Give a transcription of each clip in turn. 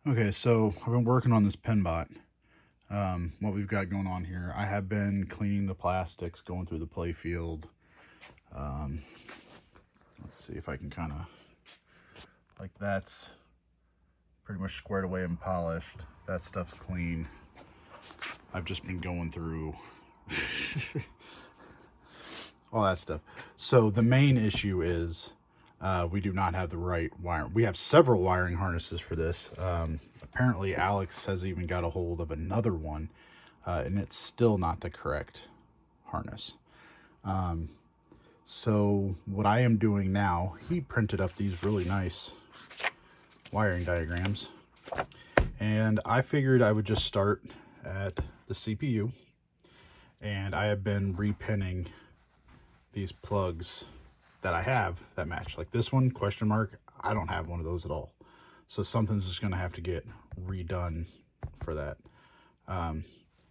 Okay, so I've been working on this Pinbot. What we've got going on here, I have been cleaning the plastics, going through the play field. Um, let's see if I can kind of, like that's pretty much squared away and polished. That stuff's clean. I've just been going through all that stuff. So the main issue is we do not have the right wire. We have several wiring harnesses for this. Apparently Alex has even got a hold of another one, and it's still not the correct harness. So what I am doing now, he printed up these really nice wiring diagrams, and I figured I would just start at the CPU, and I have been repinning these plugs that I have that match. Like this one, question mark, I don't have one of those at all. So something's just gonna have to get redone for that.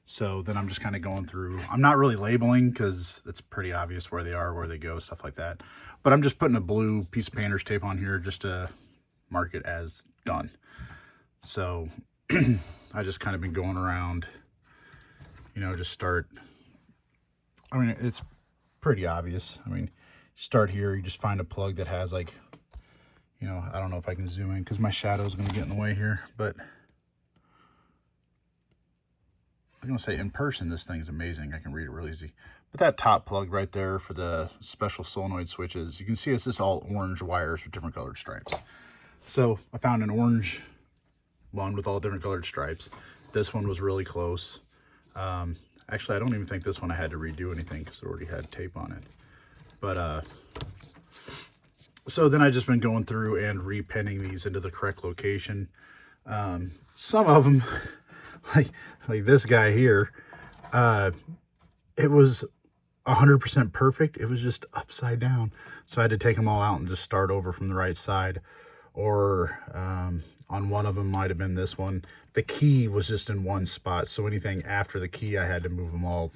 So then I'm just kind of going through, I'm not really labeling because it's pretty obvious where they are, where they go, stuff like that. But I'm just putting a blue piece of painter's tape on here just to mark it as done. So I just kind of been going around, you know, just start, I mean, it's pretty obvious. I mean, start here, you just find a plug that has like, you know, I don't know if I can zoom in because my shadow is going to get in the way here, but I'm going to say in person, this thing's amazing. I can read it real easy. But that top plug right there for the special solenoid switches, you can see it's just all orange wires with different colored stripes. So I found an orange one with all different colored stripes. This one was really close. Actually, I don't even think this one I had to redo anything because it already had tape on it. But so then I just been going through and repinning these into the correct location. Some of them, like this guy here, it was 100% perfect. It was just upside down. So I had to take them all out and just start over from the right side. Or on one of them might have been this one. The key was just in one spot. So anything after the key, I had to move them all,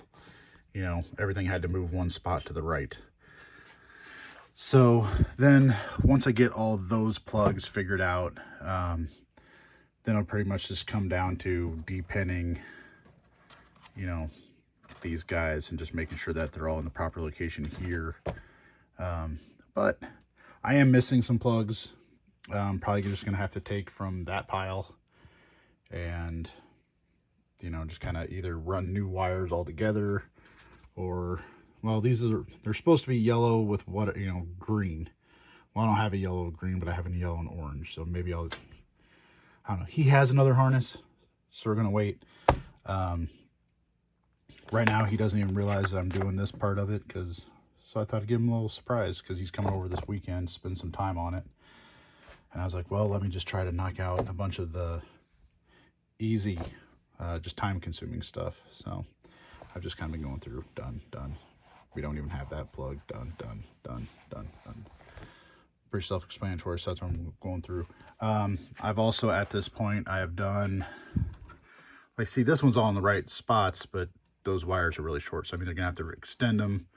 you know, everything had to move one spot to the right. So then once I get all those plugs figured out, then I'll pretty much just come down to depinning, you know, these guys and just making sure that they're all in the proper location here. But I am missing some plugs. Probably just gonna have to take from that pile and, you know, just kind of either run new wires all together, or, well, they're supposed to be yellow with what, you know, green. Well, I don't have a yellow or green, but I have a yellow and orange, so maybe I don't know. He has another harness, so we're gonna wait. Right now he doesn't even realize that I'm doing this part of it, so I thought I'd give him a little surprise because he's coming over this weekend, spend some time on it. And I was like, well, let me just try to knock out a bunch of the easy, just time-consuming stuff. So I've just kind of been going through, done. We don't even have that plug, done. Pretty self-explanatory, so that's what I'm going through. I've also, at this point, I have done, like, see, this one's all in the right spots, but those wires are really short. So I'm either going to have to extend them,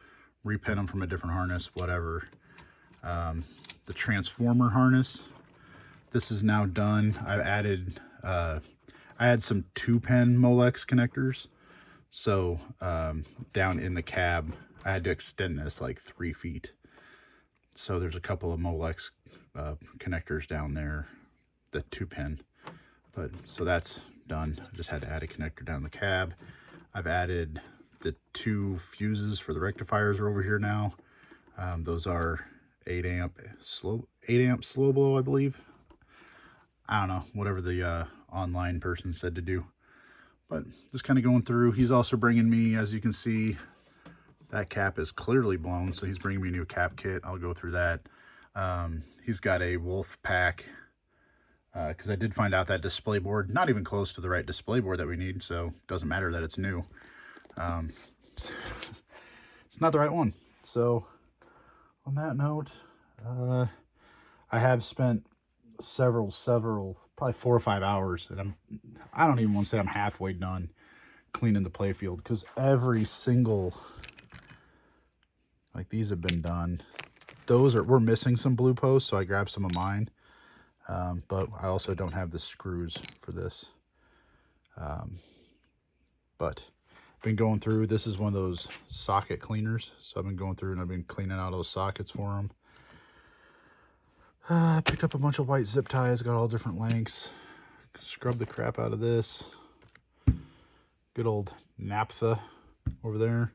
repin them from a different harness, whatever. The transformer harness, this is now done. I've added, I had some 2-pin Molex connectors. So down in the cab, I had to extend this like 3 feet. So there's a couple of Molex connectors down there, the 2-pin. But so that's done. I just had to add a connector down the cab. I've added the 2 fuses for the rectifiers are over here now. Those are 8 amp slow blow, I believe. I don't know, whatever the online person said to do. But just kind of going through. He's also bringing me, as you can see, that cap is clearly blown, so he's bringing me a new cap kit. I'll go through that. He's got a Wolf pack, because I did find out that display board, not even close to the right display board that we need, so it doesn't matter that it's new. It's not the right one. So on that note, I have spent several, probably 4 or 5 hours, and I don't even want to say I'm halfway done cleaning the playfield, because every single, like, these have been done. We're missing some blue posts, so I grabbed some of mine. But I also don't have the screws for this. But been going through, this is one of those socket cleaners. So I've been going through and I've been cleaning out those sockets for them. I picked up a bunch of white zip ties, got all different lengths. Scrub the crap out of this. Good old naphtha over there.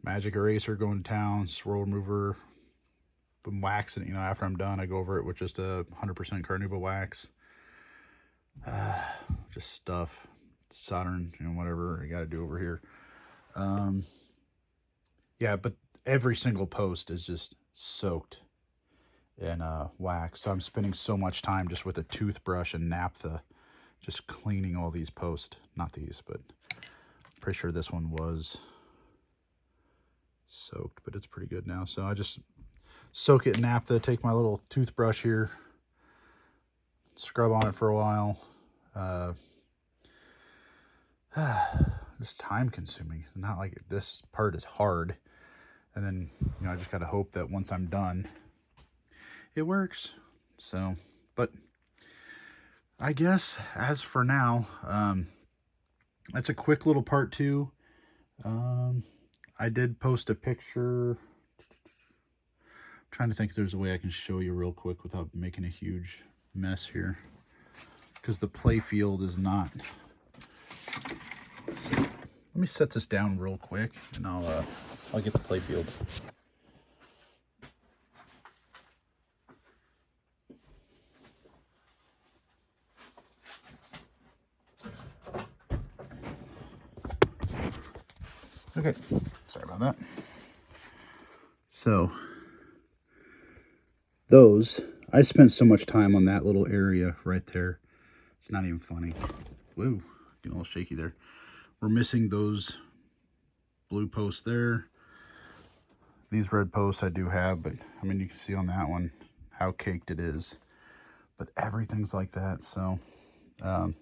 Magic eraser going to town, swirl remover. Been waxing it, you know, after I'm done, I go over it with just a 100% carnauba wax. Just stuff, soldering, you know, whatever I got to do over here. Yeah, but every single post is just soaked in wax. So I'm spending so much time just with a toothbrush and naphtha, just cleaning all these posts. Not these, but I'm pretty sure this one was soaked, but it's pretty good now. So I just soak it in naphtha, take my little toothbrush here, scrub on it for a while. Just time consuming. It's not like this part is hard. And then, you know, I just got to hope that once I'm done, it works. So, but I guess as for now, that's a quick little part 2. I did post a picture. I'm trying to think if there's a way I can show you real quick without making a huge mess here, because the play field is not. Let me set this down real quick and I'll get the play field. Okay, sorry about that. So those, I spent so much time on that little area right there. It's not even funny. Woo, getting a little shaky there. We're missing those blue posts there. These red posts I do have, but I mean, you can see on that one how caked it is. But everything's like that. So I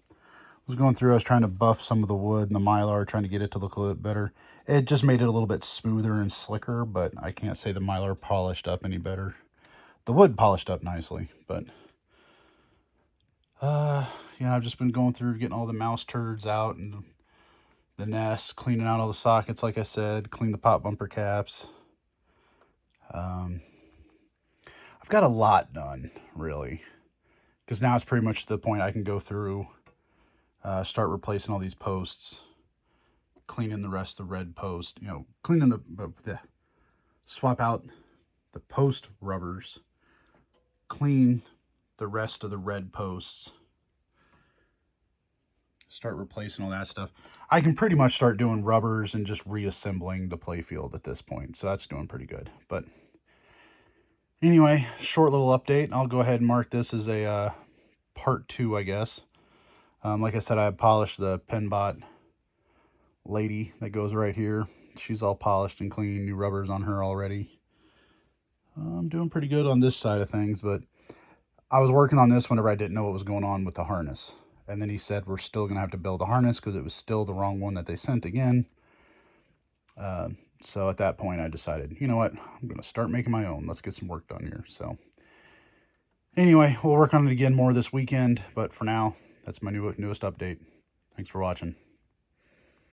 was going through, I was trying to buff some of the wood and the Mylar, trying to get it to look a little bit better. It just made it a little bit smoother and slicker, but I can't say the Mylar polished up any better. The wood polished up nicely, but yeah, I've just been going through, getting all the mouse turds out and the nest, cleaning out all the sockets, like I said, clean the pop bumper caps. I've got a lot done, really, because now it's pretty much the point I can go through, start replacing all these posts, cleaning the rest of the red post, you know, cleaning swap out the post rubbers, clean the rest of the red posts, start replacing all that stuff. I can pretty much start doing rubbers and just reassembling the playfield at this point. So that's doing pretty good. But anyway, short little update. I'll go ahead and mark this as a part 2, I guess. Like I said, I polished the Pinbot lady that goes right here. She's all polished and clean. New rubbers on her already. I'm doing pretty good on this side of things, but I was working on this whenever I didn't know what was going on with the harness. And then he said we're still going to have to build a harness because it was still the wrong one that they sent again. So at that point I decided, you know what, I'm going to start making my own. Let's get some work done here. So anyway, we'll work on it again more this weekend. But for now, that's my newest update. Thanks for watching.